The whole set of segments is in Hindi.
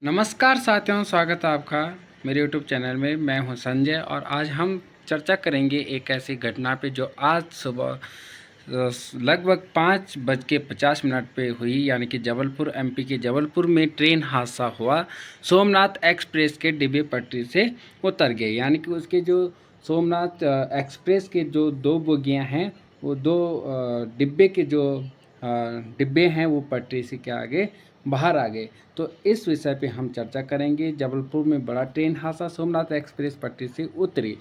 नमस्कार साथियों, स्वागत है आपका मेरे यूट्यूब चैनल में। मैं हूं संजय और आज हम चर्चा करेंगे एक ऐसी घटना पे जो आज सुबह लगभग 5:50 पे हुई, यानी कि जबलपुर एमपी के जबलपुर में ट्रेन हादसा हुआ। सोमनाथ एक्सप्रेस के डिब्बे पटरी से उतर गए, यानी कि उसके जो सोमनाथ एक्सप्रेस के जो दो बोगियां हैं, वो दो डिब्बे के जो डिब्बे हैं वो पटरी से क्या आगे बाहर आ गए। तो इस विषय पे हम चर्चा करेंगे। जबलपुर में बड़ा ट्रेन हादसा, सोमनाथ एक्सप्रेस पटरी से उतरी।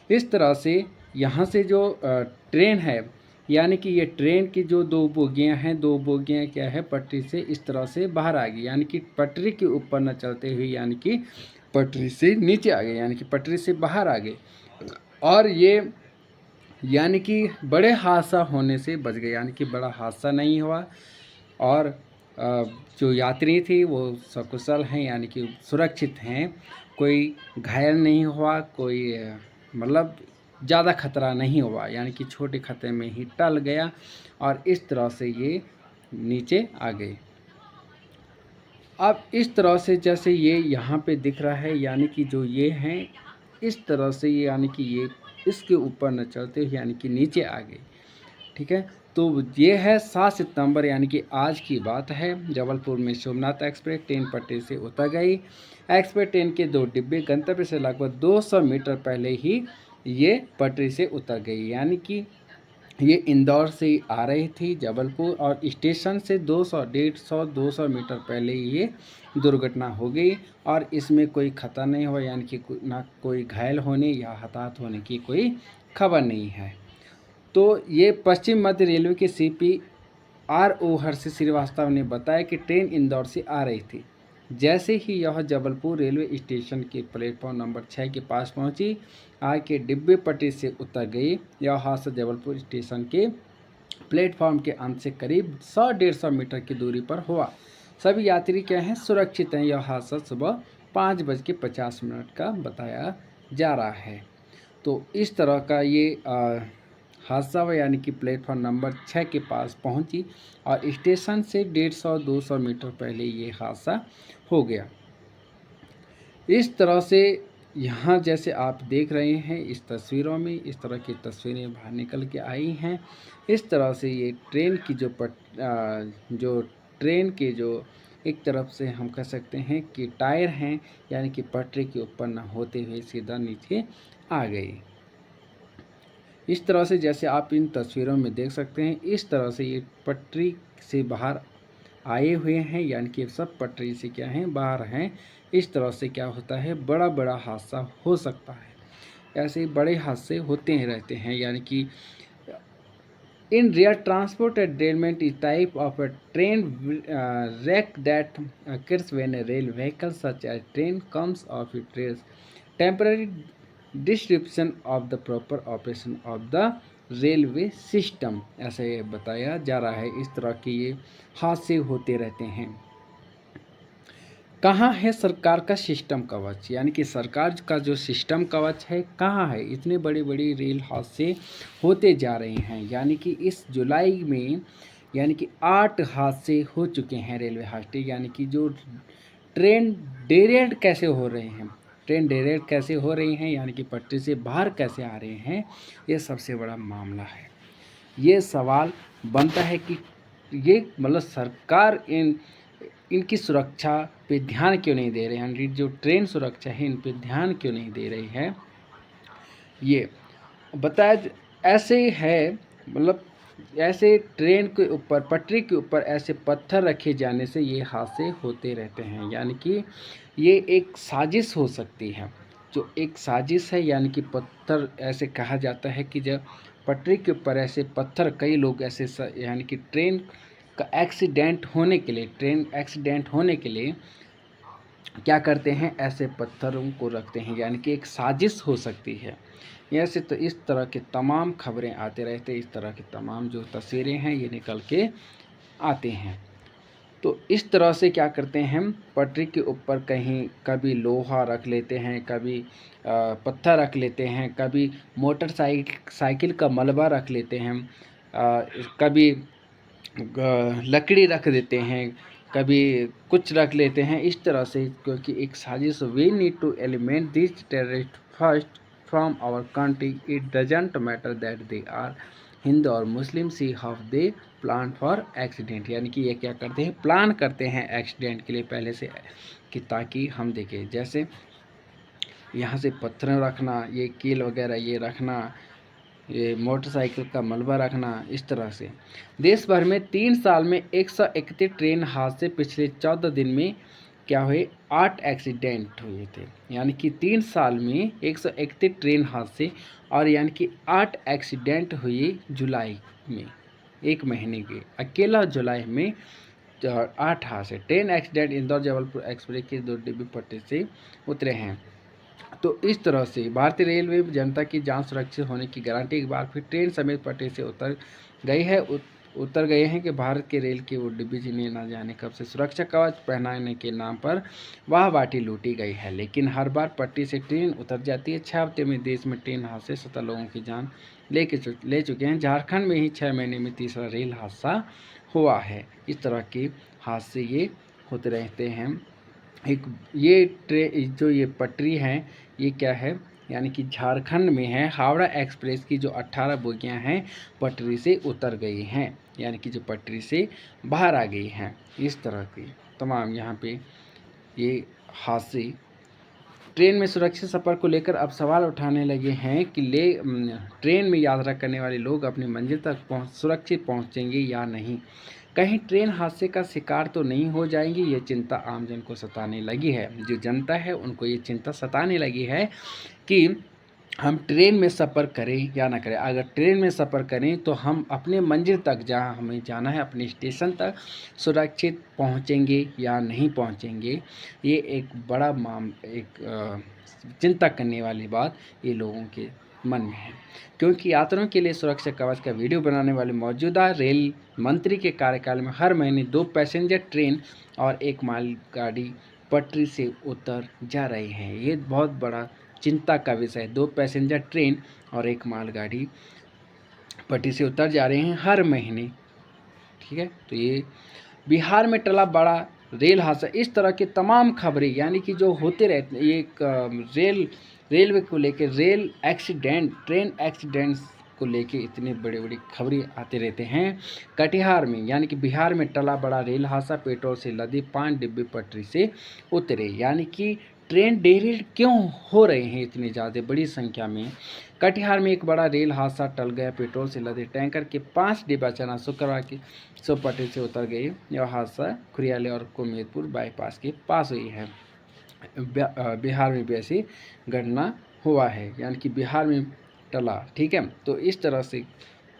इस तरह से यहाँ से जो ट्रेन है, यानी कि ये ट्रेन की जो दो बोगियां हैं, दो बोगियां क्या है पटरी से इस तरह से बाहर आ गई, यानी कि पटरी के ऊपर न चलते हुए यानी कि पटरी से नीचे आ गए, यानी कि पटरी से बाहर आ गए। और ये यानी कि बड़े हादसा होने से बच गए, यानी कि बड़ा हादसा नहीं हुआ। और जो यात्री थी वो सकुशल हैं, यानी कि सुरक्षित हैं। कोई घायल नहीं हुआ, कोई मतलब ज़्यादा खतरा नहीं हुआ, यानी कि छोटे खतरे में ही टल गया और इस तरह से ये नीचे आ गए। अब इस तरह से जैसे ये यहाँ पे दिख रहा है, यानी कि जो ये हैं इस तरह से ये, यानी कि ये इसके ऊपर न चलते हुए यानी कि नीचे आ गए। ठीक है, तो ये है 7 सितंबर, यानी कि आज की बात है। जबलपुर में सोमनाथ एक्सप्रेस ट्रेन पटरी से उतर गई। एक्सप्रेस ट्रेन के दो डिब्बे गंतव्य से लगभग 200 मीटर पहले ही ये पटरी से उतर गई, यानी कि ये इंदौर से आ रही थी जबलपुर और स्टेशन से 200 मीटर पहले ही ये दुर्घटना हो गई। और इसमें कोई खतरा नहीं हुआ, यानी कि ना कोई घायल होने या हताहत होने की कोई खबर नहीं है। तो ये पश्चिम मध्य रेलवे के सीपी आरओ हर्षित श्रीवास्तव ने बताया कि ट्रेन इंदौर से आ रही थी। जैसे ही यह जबलपुर रेलवे स्टेशन के प्लेटफॉर्म नंबर 6 के पास पहुंची, आके डिब्बे पटरी से उतर गई। यह हादसा जबलपुर स्टेशन के प्लेटफॉर्म के अंत से करीब 100-150 मीटर की दूरी पर हुआ। सभी यात्री क्या हैं, सुरक्षित हैं। यह हादसा सुबह 5:50 का बताया जा रहा है। तो इस तरह का ये हादसा हुआ, यानी कि प्लेटफॉर्म नंबर 6 के पास पहुंची और स्टेशन से 150-200 मीटर पहले ये हादसा हो गया। इस तरह से यहाँ जैसे आप देख रहे हैं इस तस्वीरों में, इस तरह की तस्वीरें बाहर निकल के आई हैं। इस तरह से ये ट्रेन की जो ट्रेन के जो एक तरफ से हम कह सकते हैं कि टायर हैं, यानी कि पटरी के ऊपर न होते हुए सीधा नीचे आ गई। इस तरह से जैसे आप इन तस्वीरों में देख सकते हैं, इस तरह से ये पटरी से बाहर आए हुए हैं, यानी कि सब पटरी से क्या हैं, बाहर हैं। इस तरह से क्या होता है, बड़ा बड़ा हादसा हो सकता है। ऐसे बड़े हादसे होते ही रहते हैं, यानी कि in rare transport derailment is type of a train wreck that occurs when a rail vehicle such as train comes off its trails. Temporary disruption of the proper operation of the railway system, ऐसा ये बताया जा रहा है। इस तरह के ये हादसे होते रहते हैं। कहाँ है सरकार का सिस्टम कवच, यानी कि सरकार का जो सिस्टम कवच है कहाँ है। इतने बड़े बड़े रेल हादसे होते जा रहे हैं, यानी कि इस जुलाई में यानी कि 8 हादसे हो चुके हैं रेलवे हादसे। यानी कि जो ट्रेन डेरेल्ड कैसे हो रहे हैं, ट्रेन डेरेल्ड कैसे हो रही हैं, यानी कि पटरी से बाहर कैसे आ रहे हैं, ये सबसे बड़ा मामला है। ये सवाल बनता है कि ये मतलब सरकार इनकी सुरक्षा पे ध्यान क्यों नहीं दे रहे हैं, यानी जो ट्रेन सुरक्षा है इन पे ध्यान क्यों नहीं दे रही है। ये बताया ऐसे है, मतलब ऐसे ट्रेन के ऊपर पटरी के ऊपर ऐसे पत्थर रखे जाने से ये हादसे होते रहते हैं, यानी कि ये एक साजिश हो सकती है। जो एक साजिश है, यानी कि पत्थर ऐसे कहा जाता है कि जब पटरी के ऊपर ऐसे पत्थर, कई लोग ऐसे यानी कि ट्रेन एक्सीडेंट होने के लिए क्या करते हैं, ऐसे पत्थरों को रखते हैं, यानी कि एक साजिश हो सकती है। ऐसे तो इस तरह के तमाम खबरें आते रहते हैं, इस तरह की तमाम जो तस्वीरें हैं ये निकल के आते हैं। तो इस तरह से क्या करते हैं, हम पटरी के ऊपर कहीं कभी लोहा रख लेते हैं, कभी पत्थर रख लेते हैं, कभी साइकिल का मलबा रख लेते हैं, कभी लकड़ी रख देते हैं, कभी कुछ रख लेते हैं इस तरह से, क्योंकि एक साजिश। We need to eliminate this terrorist first from our country. It doesn't matter that they are Hindu और Muslim, see how they plan for accident. यानी कि ये क्या करते हैं, प्लान करते हैं एक्सीडेंट के लिए पहले से, कि ताकि हम देखें। जैसे यहाँ से पत्थर रखना, ये कील वगैरह ये रखना, ये मोटरसाइकिल का मलबा रखना, इस तरह से। देश भर में 3 साल में 131 ट्रेन हादसे पिछले 14 दिन में क्या हुए, 8 एक्सीडेंट हुए थे। यानी कि 3 साल में 131 ट्रेन हादसे, और यानी कि 8 एक्सीडेंट हुए जुलाई में, एक महीने के अकेला जुलाई में 8 हादसे। Train accident Indore Jabalpur express के 2 डिब्बे पट्टी से उतरे हैं। तो इस तरह से भारतीय रेलवे जनता की जान सुरक्षित होने की गारंटी एक बार फिर ट्रेन समेत पटरी से उतर गए हैं कि भारत के रेल के वो डिब्बे जिन्हें न जाने कब से सुरक्षा कवच पहनाने के नाम पर वाह बाटी लूटी गई है, लेकिन हर बार पटरी से ट्रेन उतर जाती है। 6 हफ्ते में देश में ट्रेन हादसे 17 लोगों की जान ले चुके हैं। झारखंड में ही 6 महीने में तीसरा रेल हादसा हुआ है। इस तरह के हादसे ये होते रहते हैं। एक ये जो ये पटरी है, ये क्या है, यानी कि झारखंड में है। हावड़ा एक्सप्रेस की जो 18 बोगियां हैं पटरी से उतर गई हैं, यानी कि जो पटरी से बाहर आ गई हैं। इस तरह की तमाम यहाँ पे ये हादसे। ट्रेन में सुरक्षित सफ़र को लेकर अब सवाल उठाने लगे हैं कि ट्रेन में यात्रा करने वाले लोग अपनी मंजिल तक सुरक्षित पहुँचेंगे या नहीं, कहीं ट्रेन हादसे का शिकार तो नहीं हो जाएंगी। ये चिंता आमजन को सताने लगी है। जो जनता है उनको ये चिंता सताने लगी है कि हम ट्रेन में सफ़र करें या ना करें। अगर ट्रेन में सफ़र करें तो हम अपने मंजिल तक, जहां हमें जाना है, अपने स्टेशन तक सुरक्षित पहुंचेंगे या नहीं पहुंचेंगे। ये एक बड़ा चिंता करने वाली बात ये लोगों के मन में है, क्योंकि यात्रियों के लिए सुरक्षा कवच का वीडियो बनाने वाले मौजूदा रेल मंत्री के कार्यकाल में हर महीने 2 पैसेंजर ट्रेन और 1 मालगाड़ी पटरी से उतर जा रही हैं। ये बहुत बड़ा चिंता का विषय है। 2 पैसेंजर ट्रेन और 1 मालगाड़ी पटरी से उतर जा रहे हैं हर महीने। ठीक है, तो ये बिहार में टला बड़ा रेल हादसा। इस तरह के तमाम खबरें यानी कि जो होते रहते हैं, ये रेलवे को लेकर ट्रेन एक्सीडेंट्स को लेके इतने बड़े बड़ी खबरें आते रहते हैं। कटिहार में यानी कि बिहार में टला बड़ा रेल हादसा, पेट्रोल से लदे 5 डिब्बे पटरी से उतरे। यानी कि ट्रेन डेरिल क्यों हो रहे हैं इतनी ज़्यादा बड़ी संख्या में। कटिहार में एक बड़ा रेल हादसा टल गया। पेट्रोल से लदे टैंकर के 5 डिब्बे अचानक शुक्रवार की पटरी से उतर गए। यह हादसा खुरियाले और कुमेदपुर बाईपास के पास हुई है। बिहार में भी ऐसी घटना हुआ है, यानी कि बिहार में टला। ठीक है, तो इस तरह से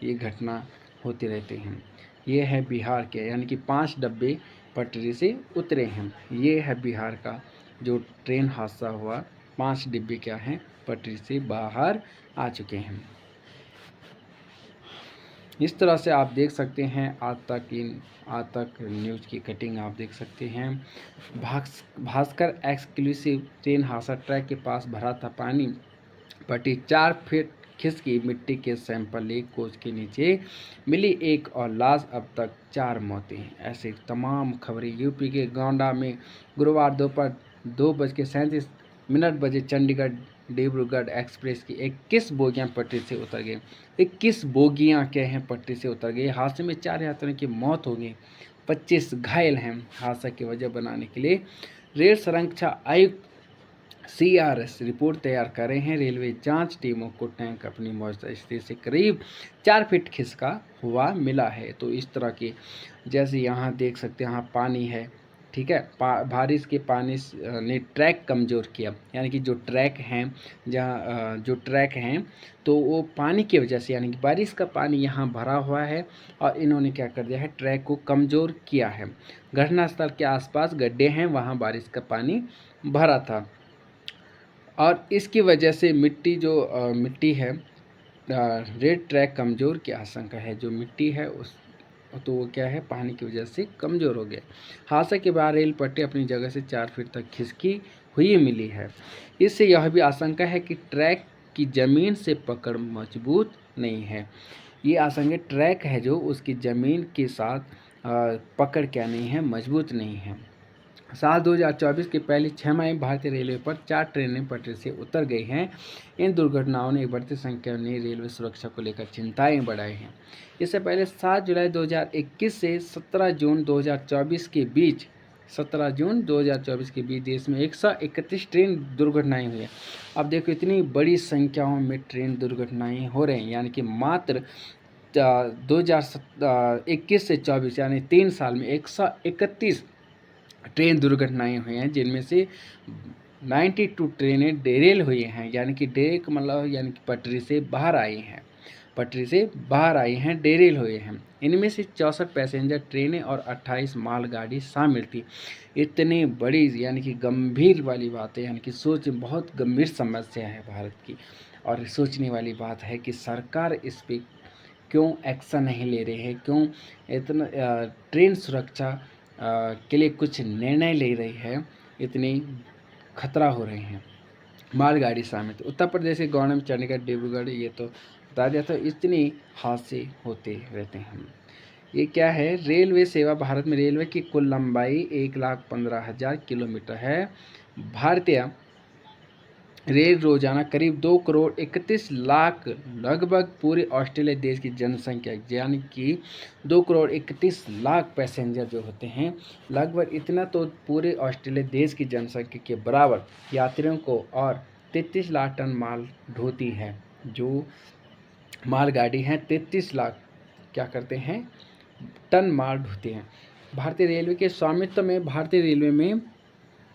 ये घटना होती रहती हैं। ये है बिहार के, यानी कि 5 डब्बे पटरी से उतरे हैं। ये है बिहार का जो ट्रेन हादसा हुआ। 5 डिब्बे क्या हैं, पटरी से बाहर आ चुके हैं। इस तरह से आप देख सकते हैं। आज तक न्यूज़ की कटिंग आप देख सकते हैं। भास्कर एक्सक्लूसिव ट्रेन हादसा, ट्रैक के पास भरा था पानी, पटी 4 फीट खिसकी, मिट्टी के सैंपल एक कोच के नीचे मिली एक और लाश, अब तक 4 मौतें। ऐसे तमाम खबरें। यूपी के गोंडा में गुरुवार दोपहर 2:37 बजे चंडीगढ़ डिब्रूगढ़ एक्सप्रेस की 21 बोगियां पटरी से उतर गई। 21 बोगियां क्या हैं, पटरी से उतर गई। हादसे में 4 यात्रियों की मौत हो गई, 25 घायल हैं। हादसा की वजह बनाने के लिए रेल सुरक्षा आयुक्त CRS रिपोर्ट तैयार कर रहे हैं। रेलवे जांच टीमों को टैंक अपनी मौजूदा स्थिति से करीब 4 फीट खिसका हुआ मिला है। तो इस तरह के, जैसे यहाँ देख सकते हैं, यहाँ पानी है। ठीक है, बारिश के पानी ने ट्रैक कमज़ोर किया, यानी कि जो ट्रैक हैं तो वो पानी की वजह से, यानी कि बारिश का पानी यहाँ भरा हुआ है और इन्होंने क्या कर दिया है, ट्रैक को कमज़ोर किया है। घटनास्थल के आसपास गड्ढे हैं, वहाँ बारिश का पानी भरा था और इसकी वजह से मिट्टी है, रेल ट्रैक कमज़ोर की आशंका है। जो मिट्टी है तो वो क्या है, पानी की वजह से कमज़ोर हो गया। हादसे के बाद रेल पट्टी अपनी जगह से 4 फीट तक खिसकी हुई मिली है। इससे यह भी आशंका है कि ट्रैक की ज़मीन से पकड़ मजबूत नहीं है। ये आशंका ट्रैक है जो उसकी ज़मीन के साथ पकड़ क्या नहीं है, मजबूत नहीं है। साल 2024 के पहले 6 माह में भारतीय रेलवे पर 4 ट्रेनें पटरी से उतर गई हैं। इन दुर्घटनाओं ने एक बढ़ती संख्या में रेलवे सुरक्षा को लेकर चिंताएं बढ़ाई हैं। इससे पहले 7 जुलाई 2021 से 17 जून 2024 के बीच देश में 131 ट्रेन दुर्घटनाएं हुई हैं। अब देखो, इतनी बड़ी संख्याओं में ट्रेन दुर्घटनाएं हो रही हैं, यानी कि मात्र 2021 से 24 यानी 3 साल में 131 ट्रेन दुर्घटनाएं हुई हैं, जिनमें से 92 ट्रेनें डेरेल हुई हैं, यानी कि यानी कि पटरी से बाहर आई हैं, डेरेल हुए हैं। इनमें से 64 पैसेंजर ट्रेनें और 28 मालगाड़ी शामिल थी। इतनी बड़ी यानी कि गंभीर वाली बात है, यानी कि बहुत गंभीर समस्या है भारत की, और सोचने वाली बात है कि सरकार इस पर क्यों एक्शन नहीं ले रही है, क्यों इतना ट्रेन सुरक्षा के लिए कुछ निर्णय ले रही है, इतनी खतरा हो रहे हैं। मालगाड़ी शामिल, उत्तर प्रदेश के गौड़ा में चंडीगढ़ डिब्रूगढ़, ये तो बता दिया था। इतनी हादसे होते रहते हैं। ये क्या है, रेलवे सेवा। भारत में रेलवे की कुल लंबाई 1,15,000 किलोमीटर है। भारतीय रेल रोजाना करीब 2 करोड़ 31 लाख, लगभग पूरे ऑस्ट्रेलिया देश की जनसंख्या, यानी कि 2 करोड़ 31 लाख पैसेंजर जो होते हैं, लगभग इतना तो पूरे ऑस्ट्रेलिया देश की जनसंख्या के बराबर यात्रियों को और 33 लाख टन माल ढोती है। जो मालगाड़ी हैं 33 लाख क्या करते हैं, टन माल ढोते हैं। भारतीय रेलवे के स्वामित्व में भारतीय रेलवे में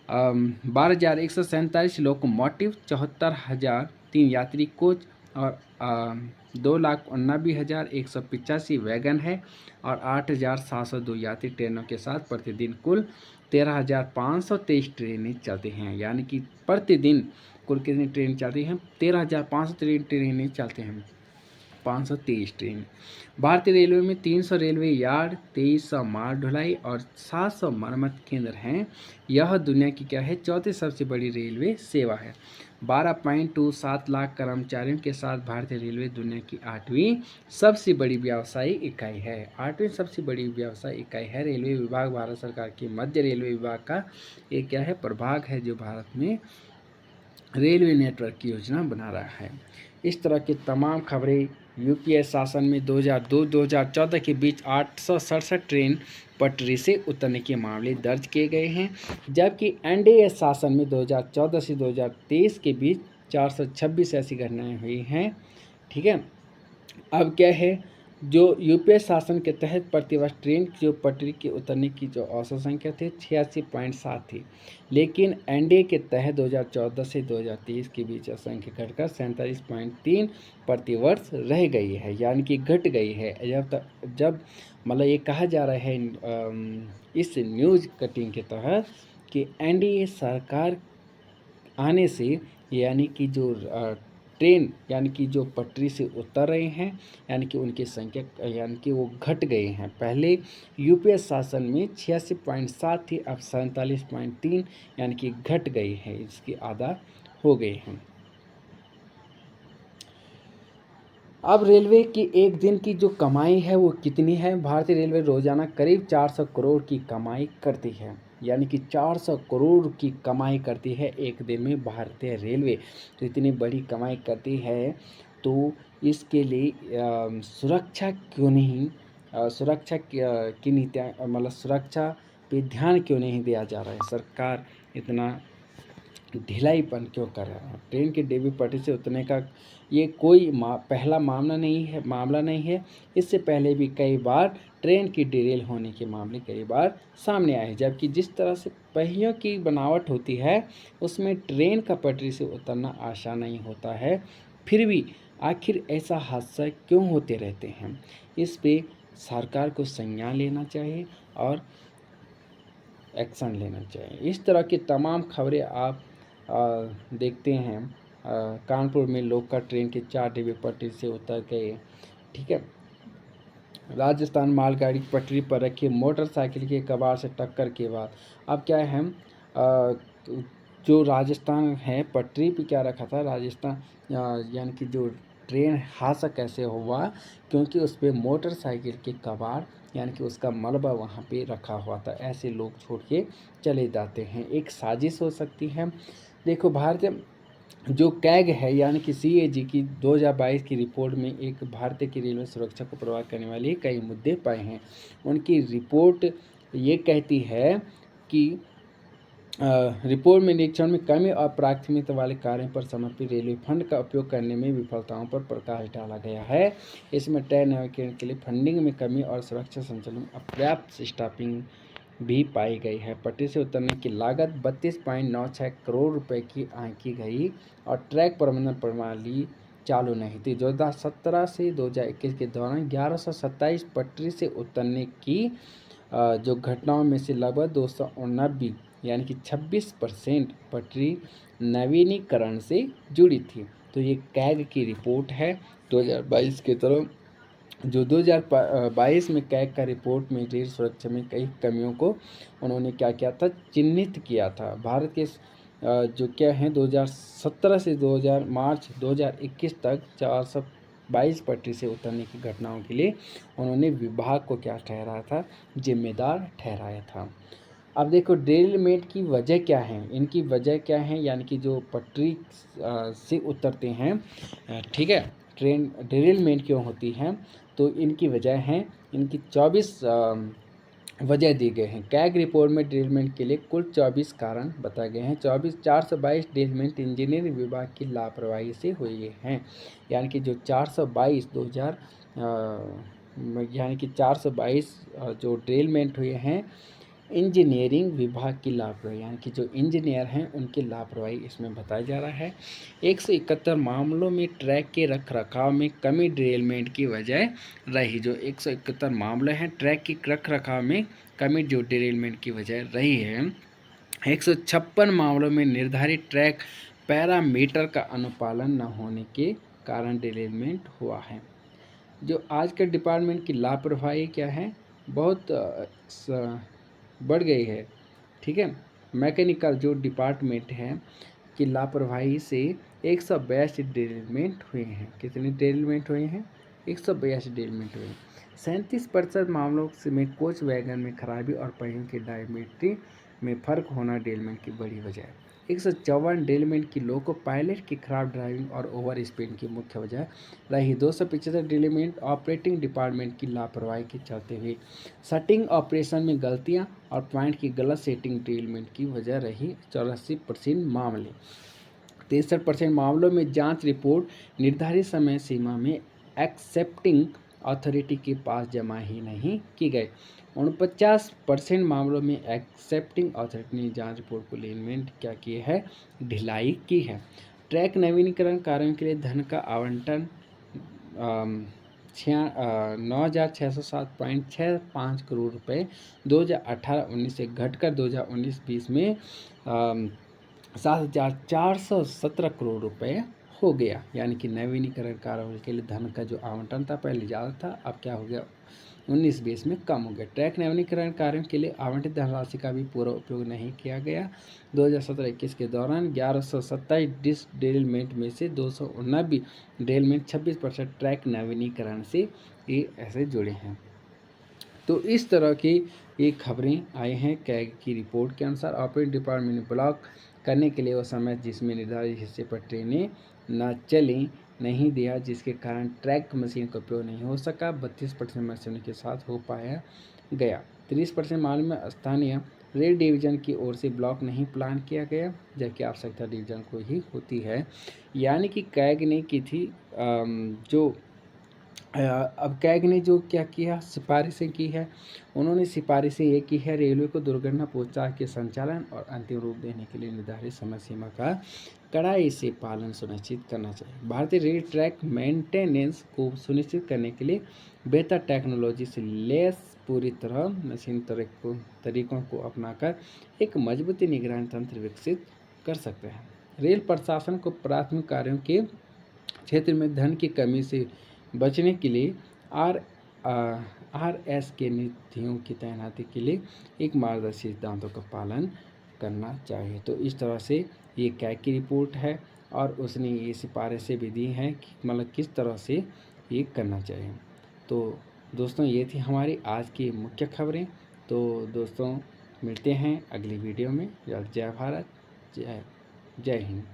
12,147 लोकोमोटिव, 74,003 यात्री कोच और 2,89,185 वैगन है और 8,702 यात्री ट्रेनों के साथ प्रतिदिन कुल 13,523 ट्रेनें चलती हैं। यानी कि प्रतिदिन कुल कितनी ट्रेन चलती हैं, 13,503 ट्रेनें चलते हैं, 523 ट्रेन। भारतीय रेलवे में 300 रेलवे यार्ड, 2300 माल ढुलाई और 700 मरम्मत केंद्र हैं। यह दुनिया की क्या है, चौथी सबसे बड़ी रेलवे सेवा है। 12.27 लाख कर्मचारियों के साथ भारतीय रेलवे दुनिया की 8वीं सबसे बड़ी व्यवसायिक इकाई है। 8वीं सबसे बड़ी व्यवसायिक इकाई है। रेलवे विभाग भारत सरकार के मध्य रेलवे विभाग का एक क्या है, प्रभाग है, जो भारत में रेलवे नेटवर्क की योजना बना रहा है। इस तरह की तमाम खबरें। यूपीए शासन में 2002-2014 के बीच 867 ट्रेन पटरी से उतरने के मामले दर्ज किए गए हैं, जबकि एनडीए शासन में 2014 से 2023 के बीच 426 ऐसी घटनाएं हुई हैं। ठीक है। अब क्या है, जो यूपीए शासन के तहत प्रतिवर्ष ट्रेन की जो पटरी के उतरने की जो औसत संख्या थी 86.7 थी, लेकिन एनडीए के तहत 2014 से 2023 के बीच संख्या घटकर 47.3 प्रतिवर्ष रह गई है, यानी कि घट गई है। जब मतलब ये कहा जा रहा है इस न्यूज़ कटिंग के तहत कि एनडीए सरकार आने से यानी कि जो ट्रेन यानी कि जो पटरी से उतर रहे हैं, यानी कि उनकी संख्या यानी कि वो घट गए हैं। पहले यूपीए शासन में 86.7 थी, अब 47.3 यानी कि घट गई है, इसकी आधा हो गए हैं। अब रेलवे की एक दिन की जो कमाई है वो कितनी है, भारतीय रेलवे रोजाना करीब 400 करोड़ की कमाई करती है, यानी कि 400 करोड़ की कमाई करती है एक दिन में भारतीय रेलवे। तो इतनी बड़ी कमाई करती है, तो इसके लिए सुरक्षा क्यों नहीं, सुरक्षा की नीतियाँ मतलब सुरक्षा पे ध्यान क्यों नहीं दिया जा रहा है, सरकार इतना ढिलाईपन क्यों कर रहा है। ट्रेन के डिब्बे पटरी से उतरने का ये कोई पहला मामला नहीं है। इससे पहले भी कई बार ट्रेन की डिरेल होने के मामले कई बार सामने आए हैं, जबकि जिस तरह से पहियों की बनावट होती है उसमें ट्रेन का पटरी से उतरना आसान नहीं होता है। फिर भी आखिर ऐसा हादसा क्यों होते रहते हैं, इस पे सरकार को संज्ञान लेना चाहिए और एक्शन लेना चाहिए। इस तरह की तमाम खबरें आप देखते हैं। कानपुर में लोकल ट्रेन के 4 डिब्बे पटरी से उतर गए। ठीक है। राजस्थान मालगाड़ी पटरी पर रखी मोटरसाइकिल के कबाड़ से टक्कर के बाद अब क्या है, जो राजस्थान है पटरी पे क्या रखा था राजस्थान, यानी कि जो ट्रेन हादसा कैसे हुआ, क्योंकि उस पर मोटरसाइकिल के कबाड़ यानी कि उसका मलबा वहाँ पे रखा हुआ था, ऐसे लोग छोड़ के चले जाते हैं। एक साजिश हो सकती है। देखो भारतीय जो कैग है यानी कि CAG की 2022 की रिपोर्ट में एक भारतीय की रेलवे सुरक्षा को प्रभावित करने वाले कई मुद्दे पाए हैं। उनकी रिपोर्ट ये कहती है कि रिपोर्ट में निरीक्षण में कमी और प्राथमिकता वाले कार्यों पर समर्पित रेलवे फंड का उपयोग करने में विफलताओं पर प्रकाश डाला गया है। इसमें ट्रेन नवीकरण के लिए फंडिंग में कमी और सुरक्षा संचालन में अपर्याप्त स्टाफिंग भी पाई गई है। पटरी से उतरने की लागत 32.96 करोड़ रुपए की आंकी गई और ट्रैक प्रबंधन प्रणाली चालू नहीं थी। 2017 से 2021 के दौरान 1127 पटरी से उतरने की जो घटनाओं में से लगभग 289 यानी कि 26% पटरी नवीनीकरण से जुड़ी थी। तो ये कैग की रिपोर्ट है 2022 के तरफ। जो 2022 में कैग का रिपोर्ट में रेल सुरक्षा में कई कमियों को उन्होंने क्या किया था, चिन्हित किया था। भारत के जो क्या है 2017 से मार्च 2021 तक 422 पटरी से उतरने की घटनाओं के लिए उन्होंने विभाग को क्या ठहराया था, जिम्मेदार ठहराया था। अब देखो डेरिलमेंट की वजह क्या है, इनकी वजह क्या है, यानी कि जो पटरी से उतरते हैं, ठीक है, ट्रेन डेरिलमेंट क्यों होती है, तो इनकी वजह है, इनकी 24 वजह दी गए हैं। कैग रिपोर्ट में डेरिलमेंट के लिए कुल 24 कारण बताए गए हैं। 422 डेरिलमेंट इंजीनियरिंग विभाग की लापरवाही से हुए हैं। यानी कि जो 422 2000 यानी कि 422 जो डेरिलमेंट हुए हैं इंजीनियरिंग विभाग की लापरवाही, यानी कि जो इंजीनियर हैं उनकी लापरवाही इसमें बताया जा रहा है। 171 मामलों में ट्रैक के रखरखाव में कमी डेरिलमेंट की वजह रही। जो 171 मामले हैं ट्रैक की रखरखाव में कमी जो डेरिलमेंट की वजह रही है। 156 मामलों में निर्धारित ट्रैक पैरामीटर का अनुपालन न होने के कारण डेरिलमेंट हुआ है। जो आज के डिपार्टमेंट की लापरवाही क्या है, बहुत बढ़ गई है, ठीक है। मैकेनिकल जो डिपार्टमेंट है की लापरवाही से 182 डेरिलमेंट हुए हैं। कितने डेरिलमेंट हुए हैं, 182 डेरिलमेंट हुए हैं। 37% मामलों में कोच वैगन में खराबी और पहियों की डायमेट्री में फर्क होना डेरिलमेंट की बड़ी वजह है। 154 डेरिलमेंट की लोको पायलट की खराब ड्राइविंग और ओवर स्पीड की मुख्य वजह रही। 275 डेरिलमेंट ऑपरेटिंग डिपार्टमेंट की लापरवाही के चलते हुए। सेटिंग ऑपरेशन में गलतियां और पॉइंट की गलत सेटिंग डेरिलमेंट की वजह रही। 84% मामले। 63% मामलों में जांच रिपोर्ट निर्धारित समय सीमा में एक्सेप्टिंग अथॉरिटी के पास जमा ही नहीं की गई। 49% मामलों में एक्सेप्टिंग अथॉरिटी ने जांच रिपोर्ट को डेरिलमेंट क्या की है, ढिलाई की है। ट्रैक नवीनीकरण कार्यों के लिए धन का आवंटन 9,607.65 करोड़ रुपए 2018-19 से घटकर 2019-20 में 7,417 करोड़ रुपए हो गया। यानी कि नवीनीकरण कार्यों के लिए धन का जो आवंटन था पहले ज़्यादा था, अब क्या हो गया 19-20 में कम हो गया। ट्रैक नवीनीकरण कार्यों के लिए आवंटित धनराशि का भी पूरा उपयोग नहीं किया गया। 2017-21 के दौरान 1127 डेरिलमेंट में से 289 डेरिलमेंट 26% ट्रैक नवीनीकरण से ये ऐसे जुड़े हैं। तो इस तरह की ये खबरें आई हैं कैग की रिपोर्ट के अनुसार। ऑपरेटिंग डिपार्टमेंट ने ब्लॉक करने के लिए वो समय जिसमें निर्धारित हिस्से पर ट्रेनें न चलें नहीं दिया, जिसके कारण ट्रैक मशीन का उपयोग नहीं हो सका। 32% मशीनों के साथ हो पाया गया। 30% मामले में स्थानीय रेल डिवीजन की ओर से ब्लॉक नहीं प्लान किया गया, जबकि आवश्यकता डिवीजन को ही होती है। यानी कि कैग ने की थी जो अब कैग ने जो क्या किया, सिफारिशें की है। उन्होंने सिफारिशें ये की है, रेलवे को दुर्घटना पूछताछ के संचालन और अंतिम रूप देने के लिए निर्धारित समय सीमा का कड़ाई से पालन सुनिश्चित करना चाहिए। भारतीय रेल ट्रैक मेंटेनेंस को सुनिश्चित करने के लिए बेहतर टेक्नोलॉजी से लैस पूरी तरह मशीन तरीकों को अपनाकर एक मजबूत निगरानी तंत्र विकसित कर सकते हैं। रेल प्रशासन को प्राथमिक कार्यों के क्षेत्र में धन की कमी से बचने के लिए RS के नीतियों की तैनाती के लिए एक मार्गदर्शी सिद्धांतों का पालन करना चाहिए। तो इस तरह से ये कैग की रिपोर्ट है और उसने ये सिफारिशें भी दी हैं कि मतलब किस तरह से ये करना चाहिए। तो दोस्तों ये थी हमारी आज की मुख्य खबरें। तो दोस्तों मिलते हैं अगली वीडियो में। जय भारत, जय जय हिंद।